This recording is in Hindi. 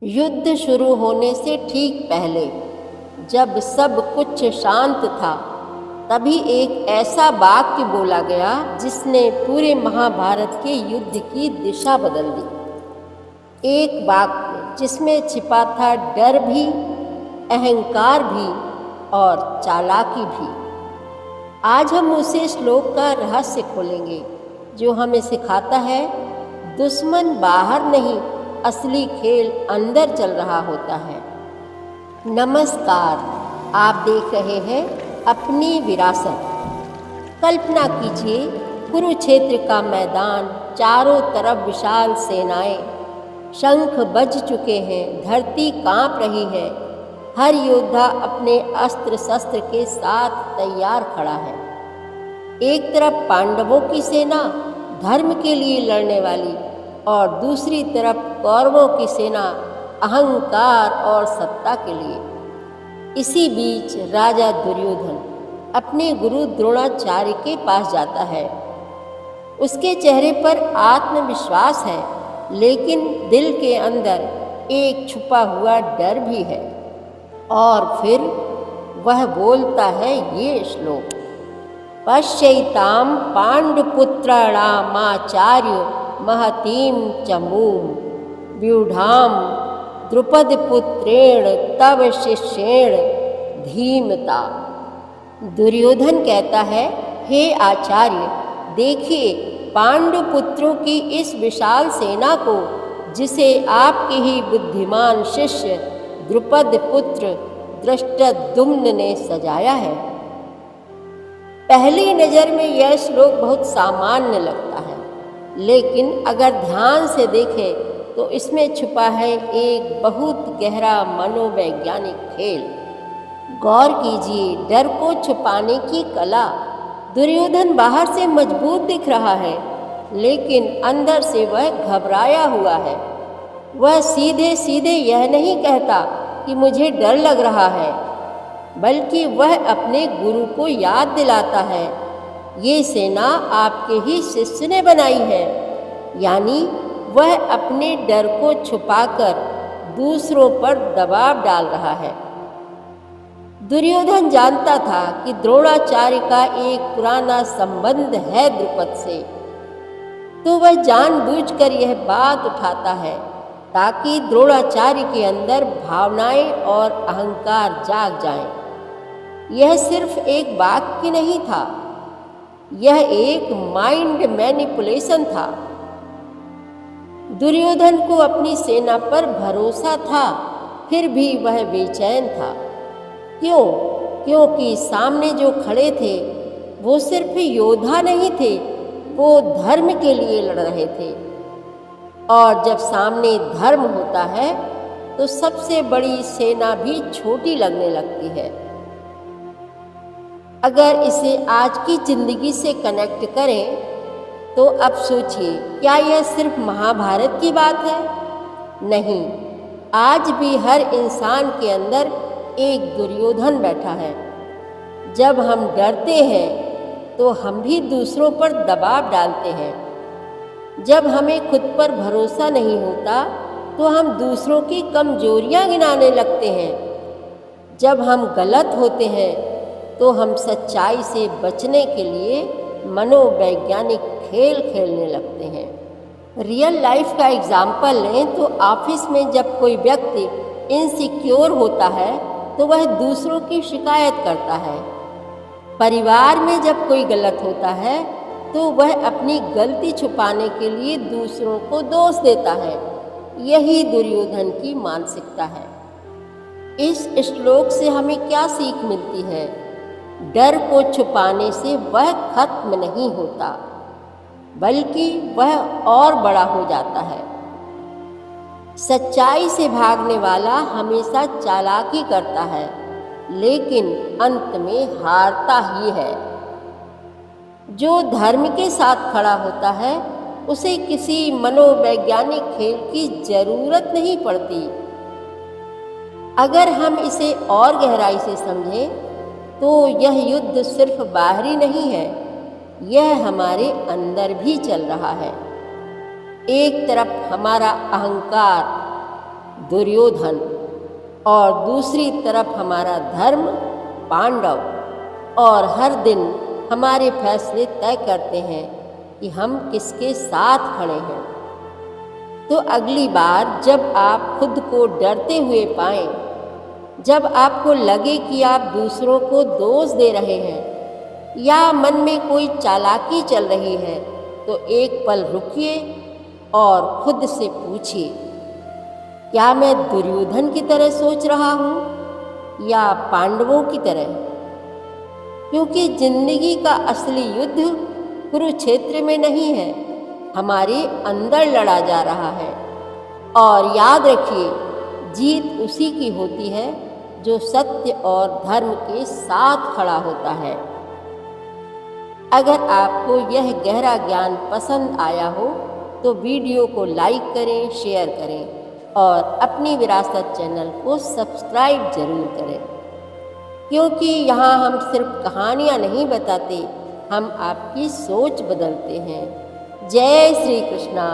युद्ध शुरू होने से ठीक पहले, जब सब कुछ शांत था, तभी एक ऐसा वाक्य बोला गया जिसने पूरे महाभारत के युद्ध की दिशा बदल दी। एक वाक्य जिसमें छिपा था डर भी, अहंकार भी और चालाकी भी। आज हम उसे श्लोक का रहस्य खोलेंगे जो हमें सिखाता है दुश्मन बाहर नहीं, असली खेल अंदर चल रहा होता है। नमस्कार, आप देख रहे हैं अपनी विरासत। कल्पना कीजिए, कुरुक्षेत्र का मैदान, चारों तरफ विशाल सेनाएं, शंख बज चुके हैं, धरती कांप रही है। हर योद्धा अपने अस्त्र शस्त्र के साथ तैयार खड़ा है। एक तरफ पांडवों की सेना धर्म के लिए लड़ने वाली, और दूसरी तरफ कौरवों की सेना अहंकार और सत्ता के लिए। इसी बीच राजा दुर्योधन अपने गुरु द्रोणाचार्य के पास जाता है। उसके चेहरे पर आत्मविश्वास है, लेकिन दिल के अंदर एक छुपा हुआ डर भी है। और फिर वह बोलता है ये श्लोक: पश्यैतां पांडुपुत्राणामाचार्य महतीं चमूं व्यूढ़ां द्रुपदपुत्रेण तव शिष्येण धीमता। दुर्योधन कहता है, हे आचार्य, देखिए पांडुपुत्रों की इस विशाल सेना को, जिसे आपके ही बुद्धिमान शिष्य द्रुपद पुत्र धृष्टद्युम्न ने सजाया है। पहली नज़र में यह श्लोक बहुत सामान्य लगता है, लेकिन अगर ध्यान से देखें तो इसमें छुपा है एक बहुत गहरा मनोवैज्ञानिक खेल। गौर कीजिए, डर को छुपाने की कला। दुर्योधन बाहर से मजबूत दिख रहा है, लेकिन अंदर से वह घबराया हुआ है। वह सीधे सीधे यह नहीं कहता कि मुझे डर लग रहा है, बल्कि वह अपने गुरु को याद दिलाता है, ये सेना आपके ही शिष्य ने बनाई है। यानी वह अपने डर को छुपाकर दूसरों पर दबाव डाल रहा है। दुर्योधन जानता था कि द्रोणाचार्य का एक पुराना संबंध है द्रुपद से, तो वह जानबूझकर यह बात उठाता है ताकि द्रोणाचार्य के अंदर भावनाएं और अहंकार जाग जाएं। यह सिर्फ एक वाक्य नहीं था, यह एक माइंड मैनिपुलेशन था। दुर्योधन को अपनी सेना पर भरोसा था, फिर भी वह बेचैन था। क्यों? क्योंकि सामने जो खड़े थे वो सिर्फ योद्धा नहीं थे, वो धर्म के लिए लड़ रहे थे। और जब सामने धर्म होता है तो सबसे बड़ी सेना भी छोटी लगने लगती है। अगर इसे आज की जिंदगी से कनेक्ट करें तो अब सोचिए, क्या यह सिर्फ महाभारत की बात है? नहीं, आज भी हर इंसान के अंदर एक दुर्योधन बैठा है। जब हम डरते हैं तो हम भी दूसरों पर दबाव डालते हैं। जब हमें खुद पर भरोसा नहीं होता तो हम दूसरों की कमजोरियां गिनाने लगते हैं। जब हम गलत होते हैं तो हम सच्चाई से बचने के लिए मनोवैज्ञानिक खेल खेलने लगते हैं। रियल लाइफ का एग्जाम्पल लें तो ऑफिस में जब कोई व्यक्ति इनसिक्योर होता है तो वह दूसरों की शिकायत करता है। परिवार में जब कोई गलत होता है तो वह अपनी गलती छुपाने के लिए दूसरों को दोष देता है। यही दुर्योधन की मानसिकता है। इस श्लोक से हमें क्या सीख मिलती है? डर को छुपाने से वह खत्म नहीं होता, बल्कि वह और बड़ा हो जाता है। सच्चाई से भागने वाला हमेशा चालाकी करता है, लेकिन अंत में हारता ही है। जो धर्म के साथ खड़ा होता है उसे किसी मनोवैज्ञानिक खेल की जरूरत नहीं पड़ती। अगर हम इसे और गहराई से समझें तो यह युद्ध सिर्फ बाहरी नहीं है, यह हमारे अंदर भी चल रहा है। एक तरफ हमारा अहंकार दुर्योधन और दूसरी तरफ हमारा धर्म पांडव, और हर दिन हमारे फैसले तय करते हैं कि हम किसके साथ खड़े हैं। तो अगली बार जब आप खुद को डरते हुए पाएं, जब आपको लगे कि आप दूसरों को दोष दे रहे हैं या मन में कोई चालाकी चल रही है, तो एक पल रुकिए और खुद से पूछिए, क्या मैं दुर्योधन की तरह सोच रहा हूँ या पांडवों की तरह? क्योंकि जिंदगी का असली युद्ध कुरुक्षेत्र में नहीं है, हमारे अंदर लड़ा जा रहा है। और याद रखिए, जीत उसी की होती है जो सत्य और धर्म के साथ खड़ा होता है। अगर आपको यह गहरा ज्ञान पसंद आया हो तो वीडियो को लाइक करें, शेयर करें और अपनी विरासत चैनल को सब्सक्राइब जरूर करें, क्योंकि यहाँ हम सिर्फ कहानियाँ नहीं बताते, हम आपकी सोच बदलते हैं। जय श्री कृष्णा।